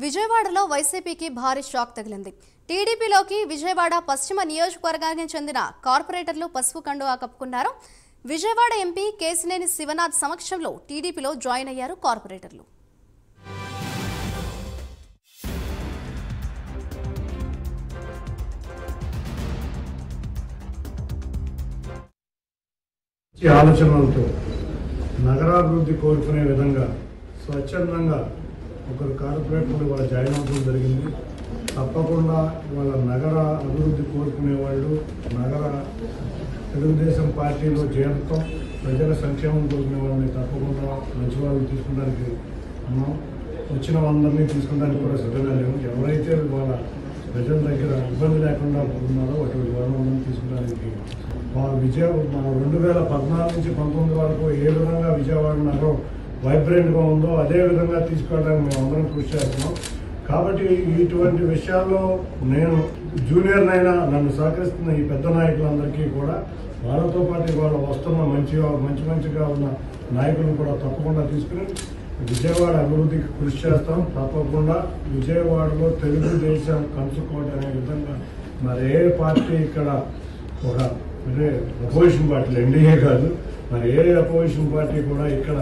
విజయవాడలో వైసీపీకి భారీ షాక్ తగిలింది. టీడీపీలోకి విజయవాడ పశ్చిమ నియోజకవర్గానికి చెందిన కార్పొరేటర్లు పసుపు కండువా కప్పుకున్నారు. విజయవాడ ఎంపీ కేశినేని శివనాథ్ సమక్షంలో టీడీపీలో జాయిన్ అయ్యారు కార్పొరేటర్లు. ఆలోచనలతో నగరాభివృద్ధి కోరుకునే విధంగా స్వచ్ఛందంగా ఒకరు కార్పొరేటర్లు వాళ్ళ జాయిన్ అవడం జరిగింది. తప్పకుండా వాళ్ళ నగర అభివృద్ధి కోరుకునే వాళ్ళు నగర తెలుగుదేశం పార్టీలో చేరటం, ప్రజల సంక్షేమం కోరుకునే వాళ్ళని తప్పకుండా మంచి వాళ్ళని తీసుకోవడానికి ఉన్నాం. వచ్చిన వాళ్ళందరినీ తీసుకోవడానికి కూడా సిద్ధంగా లేవు. ఎవరైతే వాళ్ళ ప్రజల దగ్గర ఇబ్బంది లేకుండా ఉన్నారో అటువంటి వాళ్ళని తీసుకోవడానికి మన 2014 నుంచి 19 వరకు ఏ విధంగా విజయవాడ నగరం వైబ్రెంట్గా ఉందో అదే విధంగా తీసుకోవడానికి మేము అందరం కృషి చేస్తున్నాం. కాబట్టి ఇటువంటి విషయాల్లో నేను జూనియర్నైనా నన్ను సహకరిస్తున్న ఈ పెద్ద నాయకులందరికీ కూడా వాళ్ళతో పాటు వాళ్ళు వస్తున్న మంచిగా ఉన్న నాయకులను కూడా తప్పకుండా తీసుకుని విజయవాడ అభివృద్ధికి కృషి చేస్తాం. తప్పకుండా విజయవాడలో తెలుగుదేశం కంచుకోట అనే విధంగా మరి ఏ పార్టీ ఇక్కడ ఒక అంటే అపోజిషన్ పార్టీలు ఎన్డీఏ కాదు, మరి ఏ అపోజిషన్ పార్టీ కూడా ఇక్కడ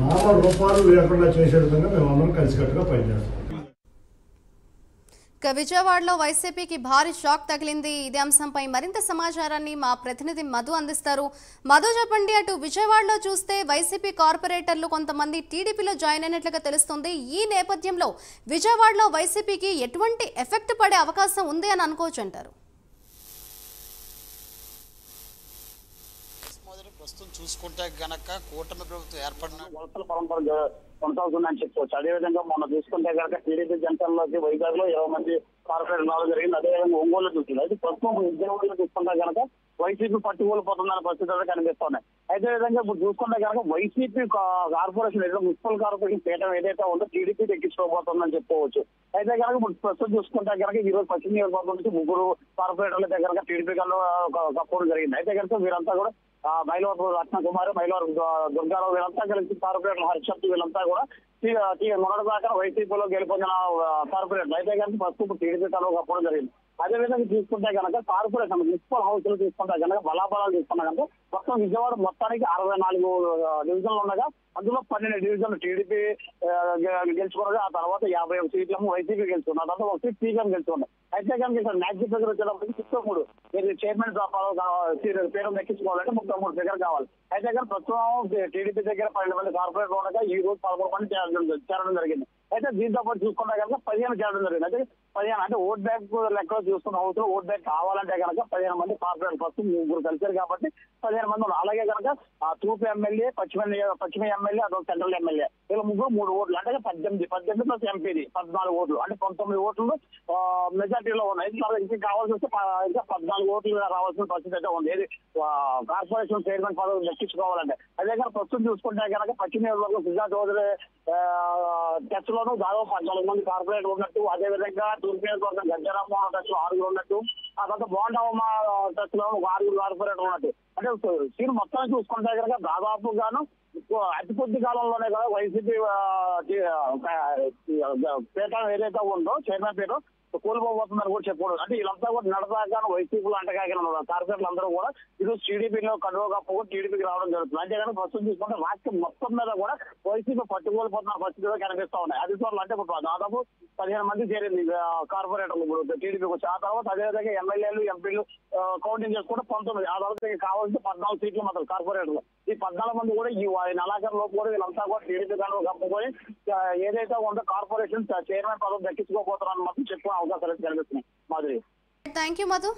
నామరూపాలు లేకుండా చేసే విధంగా మేమందరం కలిసికట్టుగా పనిచేస్తాం. విజయవాడలో వైసీపీకి భారీ షాక్ తగిలింది. ఇదే అంశంపై మరింత సమాచారాన్ని మా ప్రతినిధి మధు అందిస్తారు. మధు, చెప్పండి. అటు విజయవాడలో చూస్తే వైసీపీ కార్పొరేటర్లు కొంతమంది టీడీపీలో జాయిన్ అయినట్లుగా తెలుస్తుంది. ఈ నేపథ్యంలో విజయవాడలో వైసీపీకి ఎటువంటి ఎఫెక్ట్ పడే అవకాశం ఉంది అని అనుకోవచ్చు అంటారు? ప్రస్తుతం చూసుకుంటే గనక కూటమి ప్రభుత్వం ఏర్పడిన వలసల పరంపర కొనసాగుతుందని చెప్పుకోవచ్చు. అదేవిధంగా మొన్న చూసుకుంటే కనుక టీడీపీ జనతల్లోకి వైజాగ్ లో 20 మంది కార్పొరేటర్ రావడం జరిగింది. అదేవిధంగా ఒంగోలు చూస్తుంది. అయితే ప్రస్తుతం విజయవాడలో చూసుకుంటే కనుక వైసీపీ పట్టుకోల్పోతుందనే పరిస్థితులు కనిపిస్తున్నాయి. అయితే విధంగా ఇప్పుడు చూసుకుంటే కనుక వైసీపీ కార్పొరేషన్ ఏదో మున్సిపల్ కార్పొరేషన్ పీఠం ఏదైతే ఉందో టీడీపీ ఎక్కించుకోబోతుందని చెప్పుకోవచ్చు. అయితే కనుక ఇప్పుడు ప్రస్తుతం చూసుకుంటే కనుక ఈ రోజు పశ్చిమ నియోజకవర్గం నుంచి 3 కార్పొరేటర్ల దగ్గర టీడీపీ కన్నా కప్పడం జరిగింది. అయితే కనుక వీరంతా కూడా మైలవరం రత్నకుమారి, మైలవరం దుర్గారావు వీళ్ళంతా కలిసి కార్పొరేటర్ హర్షత్ వీళ్ళంతా కూడా మొన్నటి దాకా వైసీపీలో గెలుపొందిన కార్పొరేటర్. అయితే కనుక ప్రస్తుతం టీడీపీ కన్నా కప్పడం జరిగింది. అదేవిధంగా తీసుకుంటే కనుక కార్పొరేషన్ మున్సిపల్ హౌస్ లో తీసుకుంటే కనుక బలాబలాలు తీసుకున్నా కనుక మొత్తం విజయవాడ మొత్తానికి 64 డివిజన్లు ఉండగా అందులో 12 డివిజన్లు టీడీపీ గెలుచుకున్నది. ఆ తర్వాత 51 సీట్లను వైసీపీ గెలుచుకున్నారు. తర్వాత ఒక సీట్ సీఎం గెలుచుకున్నారు. అయితే కనుక ఇక్కడ మ్యాజిక్ ఫిగర్ వచ్చేటప్పటికి 63 చైర్మన్ పేరు దక్కించుకోవాలంటే 33 ఫిగర్ కావాలి. అయితే కనుక ప్రస్తుతం టీడీపీ దగ్గర 12 మంది కార్పొరేట్లు ఉండగా ఈ రోజు 13 మంది చేరడం జరిగింది. అయితే దీంతో పాటు చూసుకుంటే కనుక 15 చేరడం జరిగింది. అయితే 15 అంటే ఓట్ బ్యాంక్ లెక్కలో చూస్తున్న హౌస్ లో ఓట్ బ్యాంక్ కావాలంటే కనుక 15 మంది కార్పొరేట్ ఫస్ట్ 3 కలిసారు కాబట్టి 15 మంది ఉన్నారు. అలాగే కనుక తూర్పు ఎమ్మెల్యే, పశ్చిమ ఎమ్మెల్యే, అదొక సెంట్రల్ ఎమ్మెల్యే వీళ్ళ 3 ఓట్లు అంటే 18 ప్లస్ ఎంపీది 14 ఓట్లు అంటే 19 ఓట్లు మెజార్టీలో ఉన్నాయి. ఇంకా కావాల్సి వస్తే ఇంకా 14 ఓట్లు రావాల్సిన పరిస్థితి అయితే ఉంది. ఏది కార్పొరేషన్ చైర్మన్ పదవి దక్కించుకోవాలంటే. అదే కనుక ప్రస్తుతం చూసుకుంటే కనుక పశ్చిమ నియోజకవర్గం సుజా చౌదరి టచ్ లోనూ దాదాపు 14 మంది కార్పొరేట్ ఉన్నట్టు, అదేవిధంగా తూర్పు నియోజకవర్గం గజ్జరామోహన్ టచ్ లో 6 ఉన్నట్టు, ఆ తర్వాత బోండావమ్మ టచ్ లో 6 కార్పొరేటర్ ఉన్నట్టు. అంటే సీన్ మొత్తం చూసుకుంటే కనుక దాదాపుగాను అతి కొద్ది కాలంలోనే కదా వైసీపీ పీఠం ఏదైతే ఉందో చైర్మన్ పీఠం కోల్పోతుందని కూడా చెప్పకూడదు. అంటే వీళ్ళంతా కూడా నడదాకా వైసీపీలో అంటగాగిన కార్పొరేటర్లు అందరూ కూడా ఈరోజు టీడీపీలో కడువ కప్పు టీడీపీకి రావడం జరుగుతుంది. అంతేగాని ప్రస్తుతం చూసుకుంటే రాష్ట్రం మొత్తం మీద కూడా వైసీపీ పట్టుకోల్పోతున్న పరిస్థితులు కనిపిస్తా ఉన్నాయి. అధికారులు అంటే దాదాపు 15 మంది చేరింది కార్పొరేటర్లు ఇప్పుడు టీడీపీకి వచ్చి. ఆ తర్వాత అదేవిధంగా ఎమ్మెల్యేలు, ఎంపీలు కౌంటింగ్ చేసుకుంటే 19. ఆ తర్వాత కావాల్సిన 14 సీట్లు మాత్రం కార్పొరేటర్లు. ఈ 14 మంది కూడా ఈ నెలాఖరు లోపు కూడా వీళ్ళంతా కూడా టీడీపీ కనుక కప్పుకొని ఏదైతే ఉందో కార్పొరేషన్ చైర్మన్ పదవి దక్కించుకోబోతున్నారని మాత్రం చెప్పుకునే అవకాశాలు కనిపిస్తున్నాయి. Madhuri, thank you Madhu.